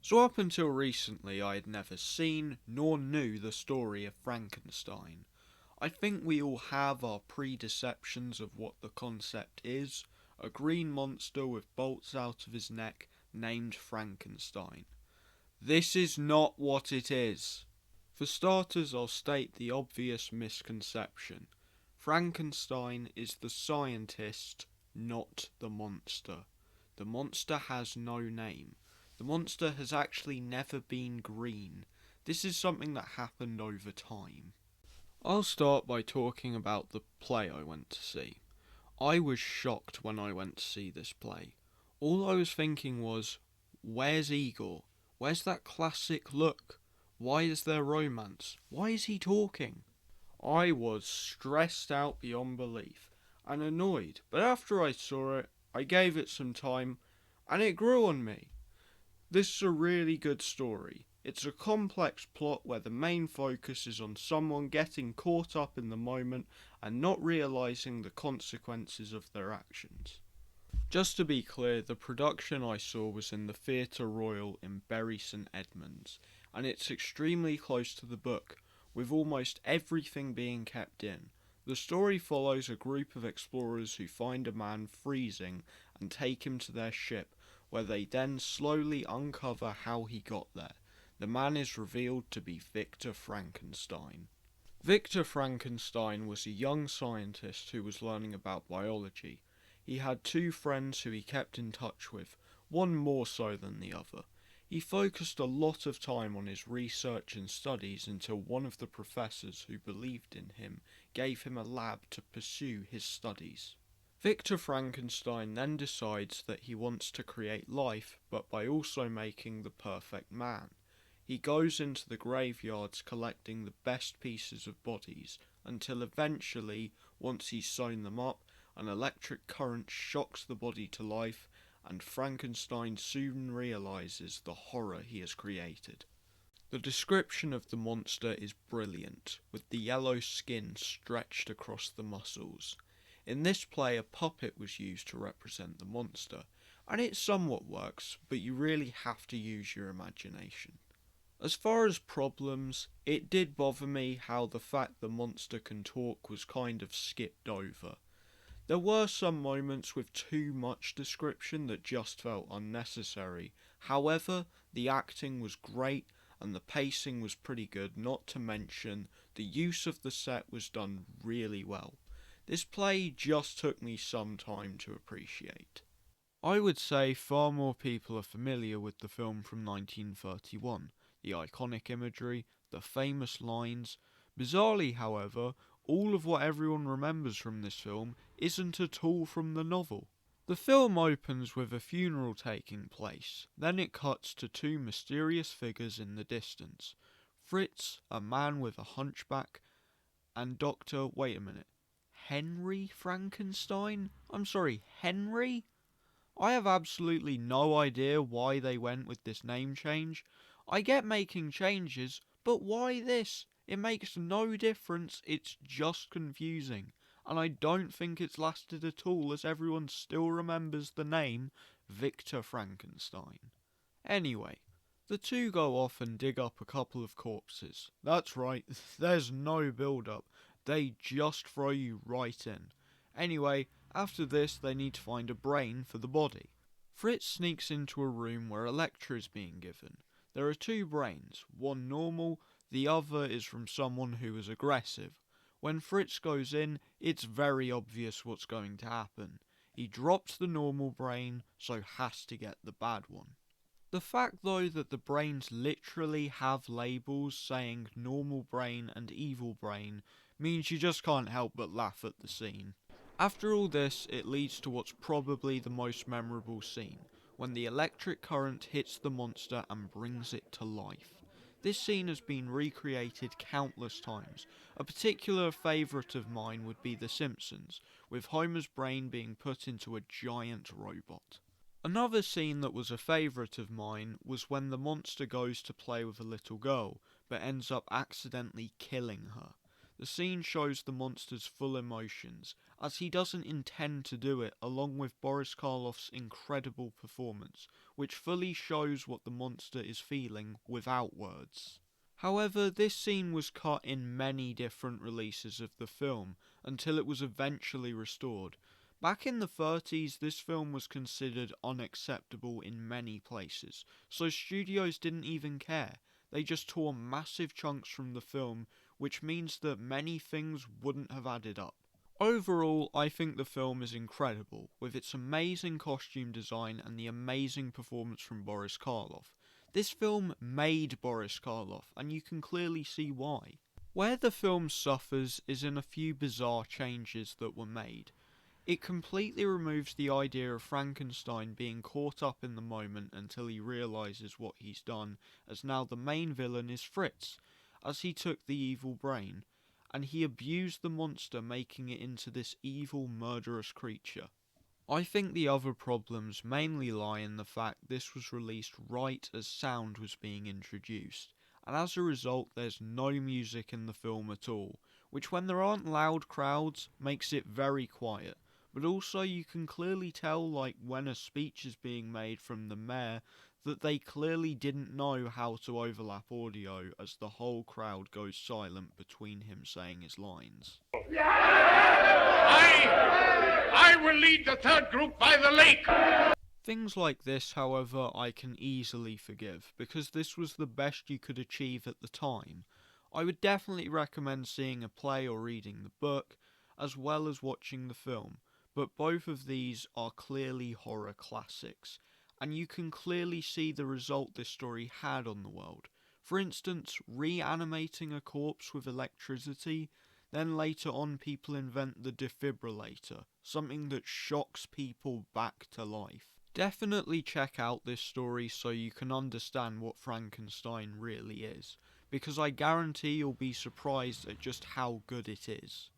So up until recently I had never seen nor knew the story of Frankenstein. I think we all have our predeceptions of what the concept is: a green monster with bolts out of his neck named Frankenstein. This is not what it is. For starters, I'll state the obvious misconception. Frankenstein is the scientist, not the monster. The monster has no name. The monster has actually never been green. This is something that happened over time. I'll start by talking about the play I went to see. I was shocked when I went to see this play. All I was thinking was, where's Igor? Where's that classic look? Why is there romance? Why is he talking? I was stressed out beyond belief and annoyed, but after I saw it, I gave it some time and it grew on me. This is a really good story. It's a complex plot where the main focus is on someone getting caught up in the moment and not realising the consequences of their actions. Just to be clear, the production I saw was in the Theatre Royal in Bury St Edmunds, and it's extremely close to the book, with almost everything being kept in. The story follows a group of explorers who find a man freezing and take him to their ship, where they then slowly uncover how he got there. The man is revealed to be Victor Frankenstein. Victor Frankenstein was a young scientist who was learning about biology. He had two friends who he kept in touch with, one more so than the other. He focused a lot of time on his research and studies until one of the professors who believed in him gave him a lab to pursue his studies. Victor Frankenstein then decides that he wants to create life, but by also making the perfect man. He goes into the graveyards collecting the best pieces of bodies, until eventually, once he's sewn them up, an electric current shocks the body to life, and Frankenstein soon realizes the horror he has created. The description of the monster is brilliant, with the yellow skin stretched across the muscles. In this play, a puppet was used to represent the monster, and it somewhat works, but you really have to use your imagination. As far as problems, it did bother me how the fact the monster can talk was kind of skipped over. There were some moments with too much description that just felt unnecessary. However, the acting was great and the pacing was pretty good, not to mention the use of the set was done really well. This play just took me some time to appreciate. I would say far more people are familiar with the film from 1931, the iconic imagery, the famous lines. Bizarrely, however, all of what everyone remembers from this film isn't at all from the novel. The film opens with a funeral taking place, then it cuts to two mysterious figures in the distance. Fritz, a man with a hunchback, and Dr. Wait a minute. Henry Frankenstein? I'm sorry, Henry? I have absolutely no idea why they went with this name change. I get making changes, but why this? It makes no difference, it's just confusing. And I don't think it's lasted at all, as everyone still remembers the name Victor Frankenstein. Anyway, the two go off and dig up a couple of corpses. That's right, there's no build-up. They just throw you right in. Anyway, after this they need to find a brain for the body. Fritz sneaks into a room where a lecture is being given. There are two brains, one normal, the other is from someone who is aggressive. When Fritz goes in, it's very obvious what's going to happen. He drops the normal brain, so has to get the bad one. The fact though that the brains literally have labels saying normal brain and evil brain means you just can't help but laugh at the scene. After all this, it leads to what's probably the most memorable scene, when the electric current hits the monster and brings it to life. This scene has been recreated countless times. A particular favourite of mine would be The Simpsons, with Homer's brain being put into a giant robot. Another scene that was a favourite of mine was when the monster goes to play with a little girl, but ends up accidentally killing her. The scene shows the monster's full emotions, as he doesn't intend to do it, along with Boris Karloff's incredible performance, which fully shows what the monster is feeling without words. However, this scene was cut in many different releases of the film until it was eventually restored. Back in the 30s, this film was considered unacceptable in many places, so studios didn't even care. They just tore massive chunks from the film, which means that many things wouldn't have added up. Overall, I think the film is incredible, with its amazing costume design and the amazing performance from Boris Karloff. This film made Boris Karloff, and you can clearly see why. Where the film suffers is in a few bizarre changes that were made. It completely removes the idea of Frankenstein being caught up in the moment until he realises what he's done, as now the main villain is Fritz, as he took the evil brain, and he abused the monster, making it into this evil, murderous creature. I think the other problems mainly lie in the fact this was released right as sound was being introduced, and as a result there's no music in the film at all, which when there aren't loud crowds makes it very quiet. But also you can clearly tell, like when a speech is being made from the mayor, that they clearly didn't know how to overlap audio as the whole crowd goes silent between him saying his lines. I will lead the third group by the lake! Things like this, however, I can easily forgive, because this was the best you could achieve at the time. I would definitely recommend seeing a play or reading the book, as well as watching the film, but both of these are clearly horror classics, and you can clearly see the result this story had on the world. For instance, reanimating a corpse with electricity. Then later on people invent the defibrillator, something that shocks people back to life. Definitely check out this story so you can understand what Frankenstein really is, because I guarantee you'll be surprised at just how good it is.